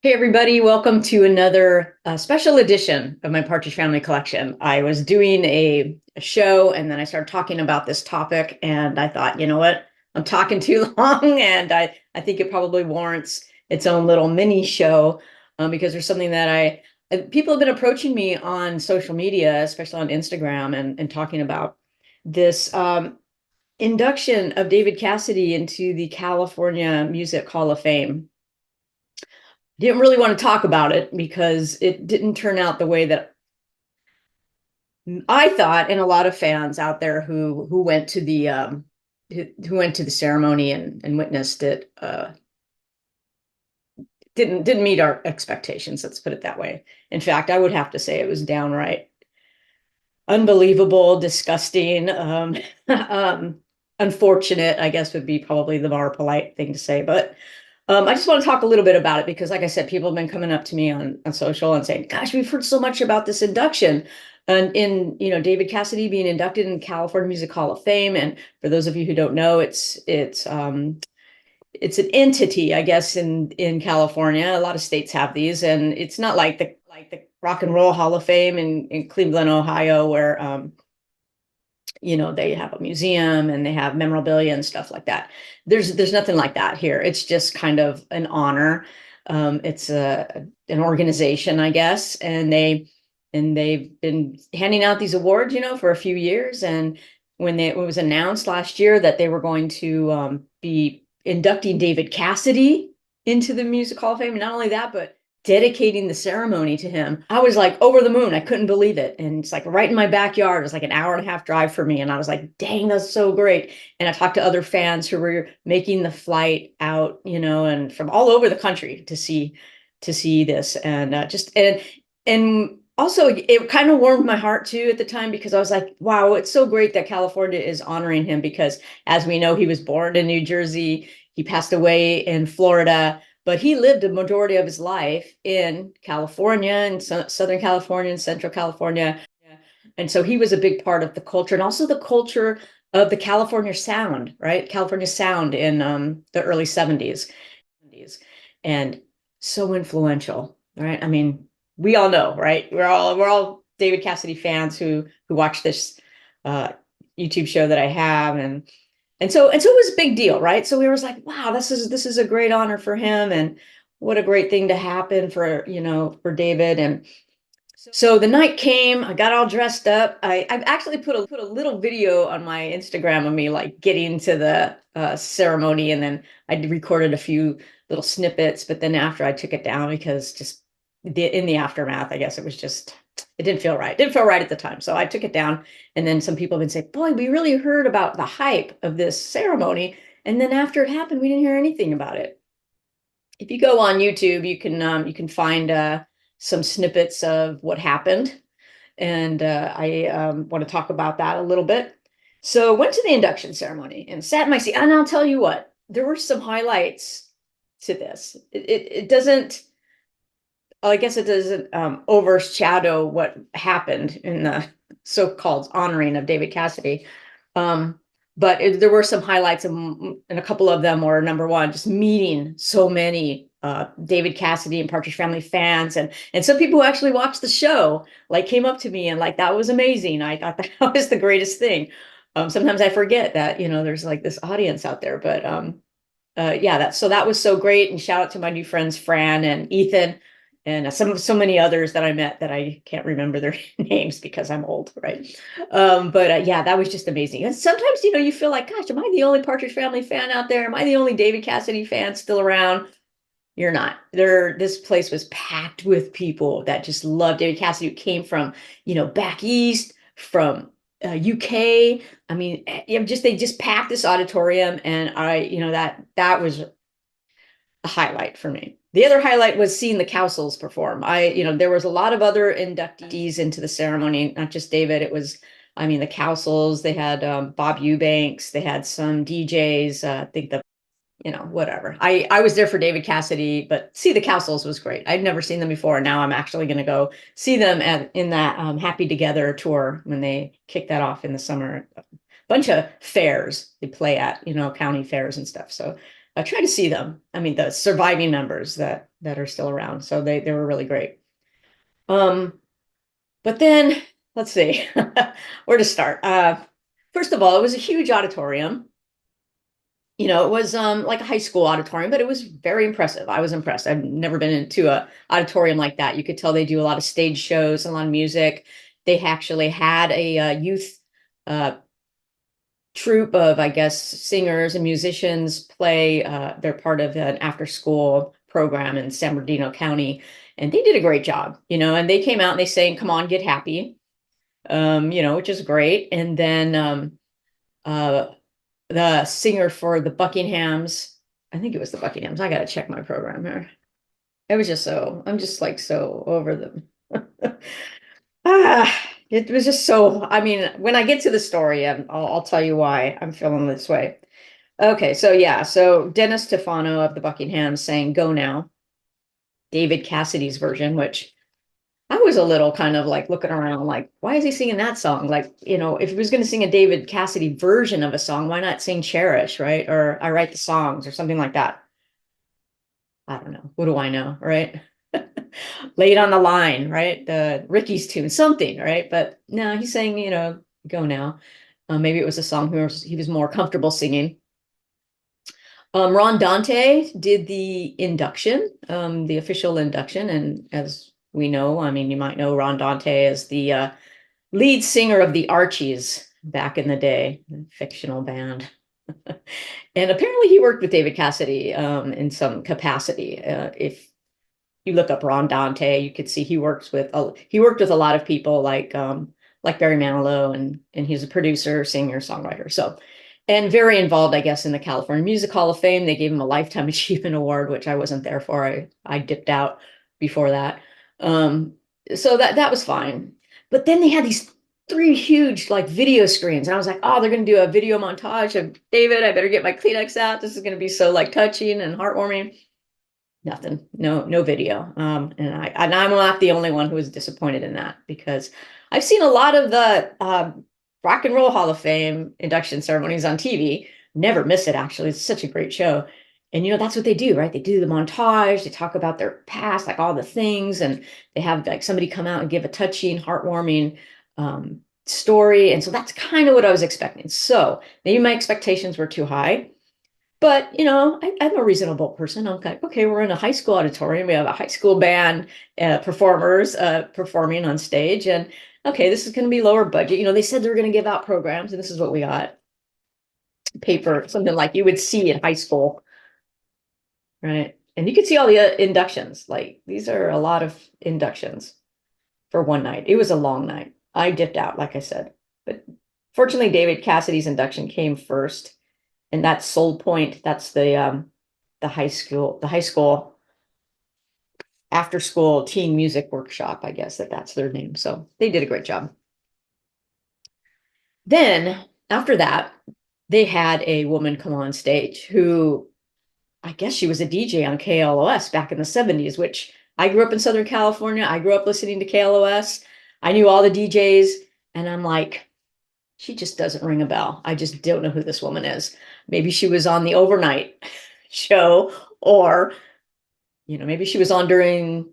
Hey everybody, welcome to another special edition of My Partridge Family Collection. I was doing a show and then I started talking about this topic and I thought, you know what, I'm talking too long and I think it probably warrants its own little mini show because there's something that people have been approaching me on social media, especially on Instagram and talking about this induction of David Cassidy into the California Music Hall of Fame. Didn't really want to talk about it because it didn't turn out the way that I thought, and a lot of fans out there who went to the went to the ceremony and witnessed it didn't meet our expectations. Let's put it that way. In fact, I would have to say it was downright unbelievable, disgusting, unfortunate, I guess would be probably the more polite thing to say. But I just want to talk a little bit about it because, like I said, people have been coming up to me on social and saying, "Gosh, we've heard so much about this induction." And in David Cassidy being inducted in California Music Hall of Fame. And for those of you who don't know, it's an entity, I guess, in California. A lot of states have these, and it's not like the Rock and Roll Hall of Fame in Cleveland, Ohio, where they have a museum and they have memorabilia and stuff like that. There's nothing like that here. It's just kind of an honor. It's an organization, I guess, and they've been handing out these awards, for a few years. And when it was announced last year that they were going to be inducting David Cassidy into the Music Hall of Fame, and not only that, but dedicating the ceremony to him, I was like over the moon. I couldn't believe it. And it's like right in my backyard. It was like an hour and a half drive for me. And I was like, dang, that's so great. And I talked to other fans who were making the flight out, and from all over the country to see this. And and also it kind of warmed my heart too at the time, because I was like, wow, it's so great that California is honoring him, because as we know, he was born in New Jersey. He passed away in Florida, but he lived a majority of his life in California and Southern California and Central California. And so he was a big part of the culture, and also the culture of the California sound, right? California sound in the early 70s. And so influential, right? I mean, we all know, right? We're all David Cassidy fans who watch this YouTube show that I have, and so it was a big deal, right? So we were like, wow, this is a great honor for him, and what a great thing to happen for David. And so the night came, I got all dressed up. I've actually put a little video on my Instagram of me like getting to the ceremony, and then I recorded a few little snippets. But then after, I took it down because just in the aftermath, I guess it didn't feel right. It didn't feel right at the time. So I took it down. And then some people have been saying, boy, we really heard about the hype of this ceremony. And then after it happened, we didn't hear anything about it. If you go on YouTube, you can find some snippets of what happened. And I want to talk about that a little bit. So went to the induction ceremony and sat in my seat. And I'll tell you what, there were some highlights to this. It doesn't, I guess it doesn't overshadow what happened in the so-called honoring of David Cassidy. But there were some highlights, and a couple of them were, number one, just meeting so many David Cassidy and Partridge Family fans, and some people who actually watched the show like came up to me and like, that was amazing. I thought that was the greatest thing. Sometimes I forget that there's like this audience out there, but yeah, that was so great. And shout out to my new friends Fran and Ethan, and so many others that I met that I can't remember their names because I'm old, right? But yeah, that was just amazing. And sometimes, you feel like, gosh, am I the only Partridge Family fan out there? Am I the only David Cassidy fan still around? You're not. This place was packed with people that just loved David Cassidy, who came from, back east, from UK. I mean, they just packed this auditorium, and that was a highlight for me. The other highlight was seeing the Cowsills perform. There was a lot of other inductees into the ceremony, not just David. It was, I mean, the Cowsills. They had Bob Eubanks. They had some DJs. I think whatever. I was there for David Cassidy, but see the Cowsills was great. I'd never seen them before, and now I'm actually going to go see them in that Happy Together tour when they kick that off in the summer. A bunch of fairs they play at, county fairs and stuff. So I try to see them. I mean, the surviving members that that are still around. So they were really great. Um, but then let's see where to start. First of all, it was a huge auditorium. It was like a high school auditorium, but it was very impressive. I was impressed. I've never been into a auditorium like that. You could tell they do a lot of stage shows, a lot of music. They actually had a youth uh, troupe of, I guess, singers and musicians play. They're part of an after-school program in San Bernardino County, and they did a great job. And they came out and they sang, "Come on, get happy," which is great. And then uh, the singer for the Buckinghams, I think it was the Buckinghams. I got to check my program here. It was just I'm just like so over them. It was just so, I mean, when I get to the story, I'll tell you why I'm feeling this way. Okay, so yeah, so Dennis Stefano of the Buckingham saying "Go Now," David Cassidy's version, which I was a little kind of like looking around like, why is he singing that song? Like, if he was going to sing a David Cassidy version of a song, why not sing "Cherish," right? Or "I Write the Songs" or something like that. I don't know. What do I know, right? "Late on the Line," right? The Ricky's tune, something, right? But no, he's saying, "Go Now." Maybe it was a song he was more comfortable singing. Ron Dante did the induction, the official induction. And as we know, I mean, you might know Ron Dante as the lead singer of the Archies back in the day, the fictional band. And apparently he worked with David Cassidy in some capacity. If you look up Ron Dante, you could see he worked with a lot of people like Barry Manilow, and he's a producer, singer, songwriter. So, and very involved, I guess, in the California Music Hall of Fame. They gave him a Lifetime Achievement Award, which I wasn't there for. I dipped out before that. Um, so that was fine. But then they had these three huge like video screens, and I was like, oh, they're going to do a video montage of David. I better get my Kleenex out. This is going to be so like touching and heartwarming. Nothing, no video. And I'm not the only one who was disappointed in that, because I've seen a lot of the Rock and Roll Hall of Fame induction ceremonies on TV. Never miss it, actually. It's such a great show. And that's what they do, right? They do the montage, they talk about their past, like all the things, and they have like somebody come out and give a touching, heartwarming story. And so that's kind of what I was expecting. So maybe my expectations were too high. But, I'm a reasonable person. I'm like, okay, we're in a high school auditorium. We have a high school band performers performing on stage. And okay, this is going to be lower budget. They said they were going to give out programs, and this is what we got. Paper, something like you would see in high school, right? And you could see all the inductions. Like, these are a lot of inductions for one night. It was a long night. I dipped out, like I said. But fortunately, David Cassidy's induction came first. And that's Soul Point. That's the high school after school teen music workshop. I guess that's their name. So they did a great job. Then after that, they had a woman come on stage who, I guess she was a DJ on KLOS back in the 70s, which I grew up in Southern California. I grew up listening to KLOS. I knew all the DJs, and I'm like, she just doesn't ring a bell. I just don't know who this woman is. Maybe she was on the overnight show, or, maybe she was on during,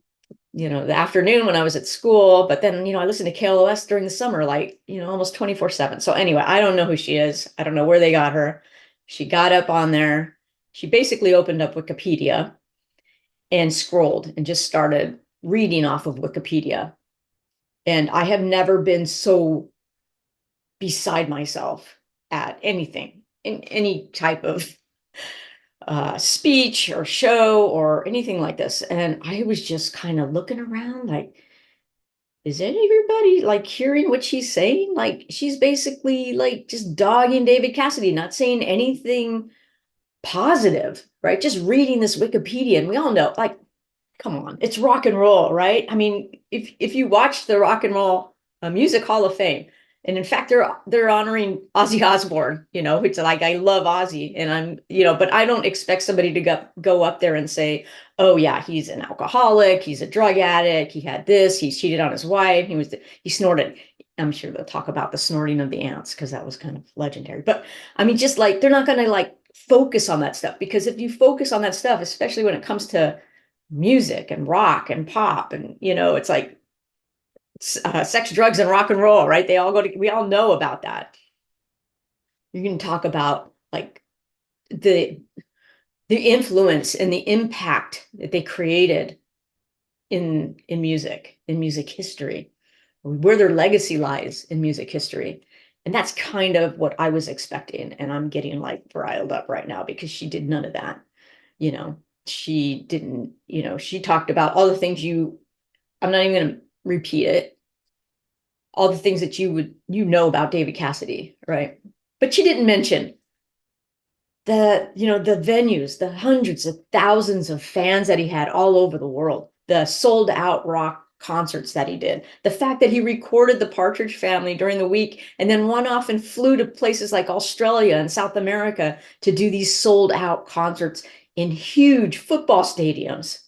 the afternoon when I was at school. But then, I listened to KLOS during the summer, like, almost 24/7. So anyway, I don't know who she is. I don't know where they got her. She got up on there. She basically opened up Wikipedia and scrolled and just started reading off of Wikipedia. And I have never been so beside myself at anything, in any type of speech or show or anything like this. And I was just kind of looking around like, is everybody like hearing what she's saying? Like, she's basically like just dogging David Cassidy, not saying anything positive, right? Just reading this Wikipedia. And we all know, like, come on, it's rock and roll, right? I mean, if you watch the Rock and Roll Music Hall of Fame, and in fact, they're honoring Ozzy Osbourne, which, like, I love Ozzy, and but I don't expect somebody to go up there and say, oh yeah, he's an alcoholic, he's a drug addict, he had this, he cheated on his wife, he snorted. I'm sure they'll talk about the snorting of the ants, because that was kind of legendary. But I mean, just like, they're not going to like focus on that stuff, because if you focus on that stuff, especially when it comes to music and rock and pop, and it's like sex, drugs, and rock and roll, right? They all go to, we all know about that. You can talk about like the influence and the impact that they created in music history, where their legacy lies in music history. And that's kind of what I was expecting. And I'm getting like riled up right now because she did none of that. You know, she didn't, she talked about all the things I'm not even going to repeat it, all the things that about David Cassidy, right? But she didn't mention the venues, the hundreds of thousands of fans that he had all over the world, the sold out rock concerts that he did, the fact that he recorded the Partridge Family during the week and then went off and flew to places like Australia and South America to do these sold out concerts in huge football stadiums.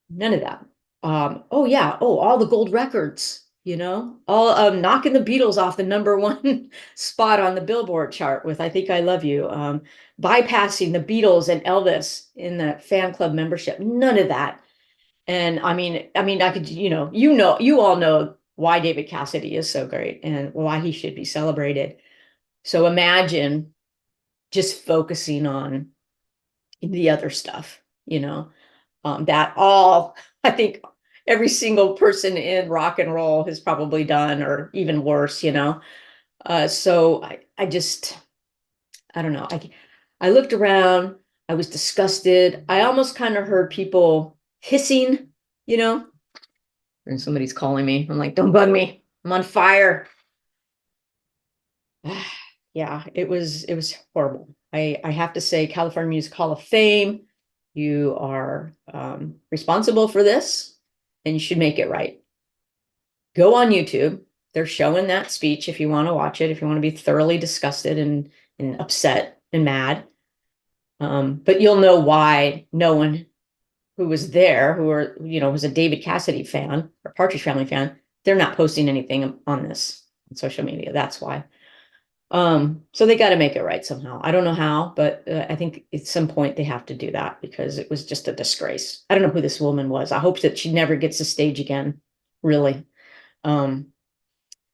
None of that. Oh yeah, all the gold records, all knocking the Beatles off the #1 spot on the Billboard chart with "I Think I Love You," bypassing the Beatles and Elvis in the fan club membership. None of that. And I could, you all know why David Cassidy is so great and why he should be celebrated. So imagine just focusing on the other stuff, that all, I think every single person in rock and roll has probably done, or even worse, so I don't know. I looked around, I was disgusted. I almost kind of heard people hissing, you know, and somebody's calling me. I'm like, don't bug me. I'm on fire. Yeah, it was horrible. I have to say, California Music Hall of Fame, you are responsible for this, and you should make it right. Go on YouTube. They're showing that speech if you want to watch it, if you want to be thoroughly disgusted and upset and mad. But you'll know why no one who was there, was a David Cassidy fan or Partridge Family fan, they're not posting anything on this on social media. That's why. So they got to make it right somehow. I don't know how, but I think at some point they have to do that because it was just a disgrace. I don't know who this woman was. I hope that she never gets to stage again, really. Um,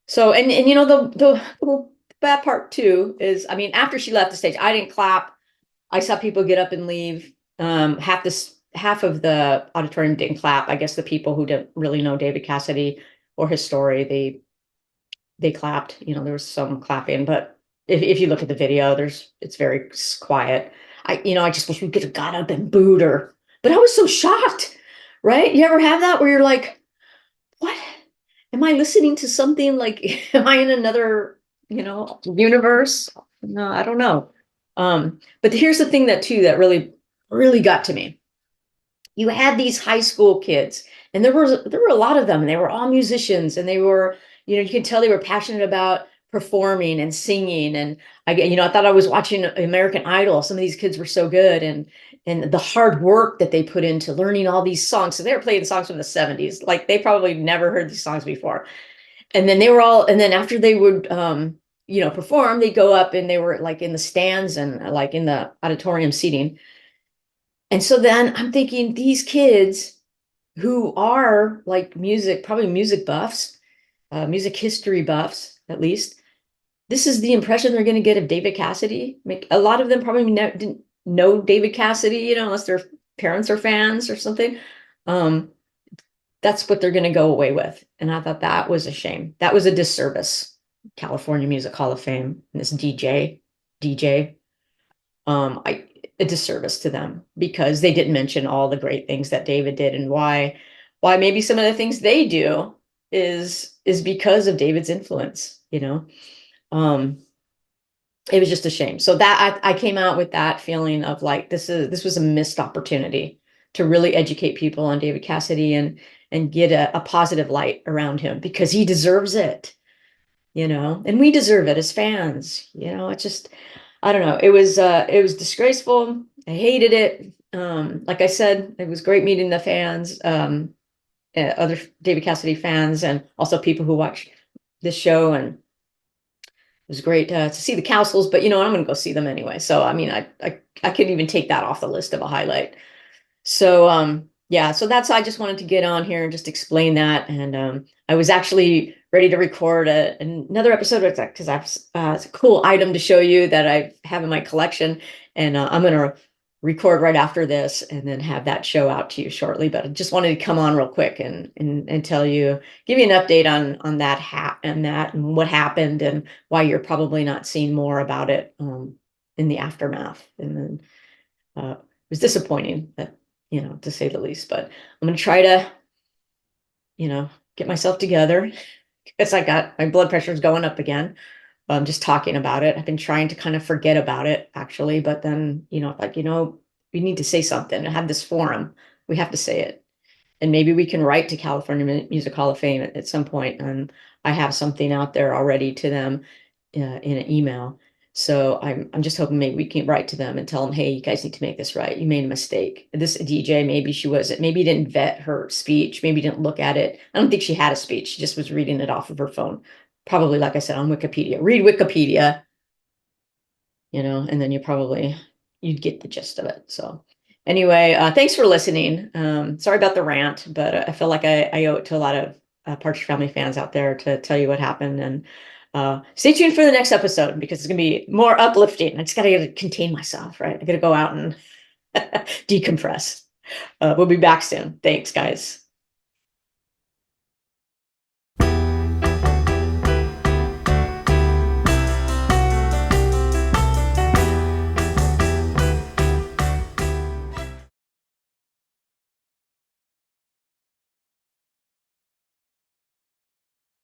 so and the bad part too is, after she left the stage, I didn't clap. I saw people get up and leave. Half of the auditorium didn't clap. I guess the people who didn't really know David Cassidy or his story, they clapped. There was some clapping, but if you look at the video, it's very quiet. I just wish we could have got up and booed her, but I was so shocked, right? You ever have that where you're like, what? Am I listening to something like, am I in another, universe? No, I don't know. But here's the thing that really, really got to me. You had these high school kids, and there were a lot of them, and they were all musicians, and they were, you could tell they were passionate about performing and singing. And I thought I was watching American Idol. Some of these kids were so good, and the hard work that they put into learning all these songs. So they were playing songs from the 70s, like they probably never heard these songs before. And then and then after they would perform, they'd go up and they were like in the stands and like in the auditorium seating. And so then I'm thinking, these kids who are like probably music buffs, music history buffs, at least, this is the impression they're going to get of David Cassidy. A lot of them probably didn't know David Cassidy, unless their parents are fans or something. That's what they're going to go away with. And I thought that was a shame. That was a disservice. California Music Hall of Fame and this DJ. A disservice to them because they didn't mention all the great things that David did, and why maybe some of the things they do is because of David's influence. It was just a shame. So that I came out with that feeling of like, this was a missed opportunity to really educate people on David Cassidy and get a positive light around him, because he deserves it, and we deserve it as fans. It's just, I don't know. It was disgraceful. I hated it. Like I said, it was great meeting the fans, other David Cassidy fans, and also people who watch this show. And it was great to see the Cowsills, but I'm going to go see them anyway. So, I couldn't even take that off the list of a highlight. So yeah, so that's I just wanted to get on here and just explain that. And I was actually ready to record another episode because I have it's a cool item to show you that I have in my collection, and I'm gonna record right after this and then have that show out to you shortly. But I just wanted to come on real quick and tell you, give you an update on that and what happened and why you're probably not seeing more about it in the aftermath. And then it was disappointing, that, to say the least. But I'm gonna try to, get myself together because I got my blood pressure is going up again. Just talking about it. I've been trying to kind of forget about it actually, but then, we need to say something. I have this forum. We have to say it. And maybe we can write to California Music Hall of Fame at some point. And I have something out there already to them in an email. So I'm just hoping maybe we can write to them and tell them, hey, you guys need to make this right. You made a mistake. This DJ, maybe didn't vet her speech, maybe didn't look at it. I don't think she had a speech. She just was reading it off of her phone. Probably, like I said, on Wikipedia. Read Wikipedia, and then you'd get the gist of it. So anyway, thanks for listening. Sorry about the rant, but I feel like I owe it to a lot of Partridge Family fans out there to tell you what happened. And stay tuned for the next episode because it's going to be more uplifting. I just got to contain myself, right? I got to go out and decompress. We'll be back soon. Thanks, guys.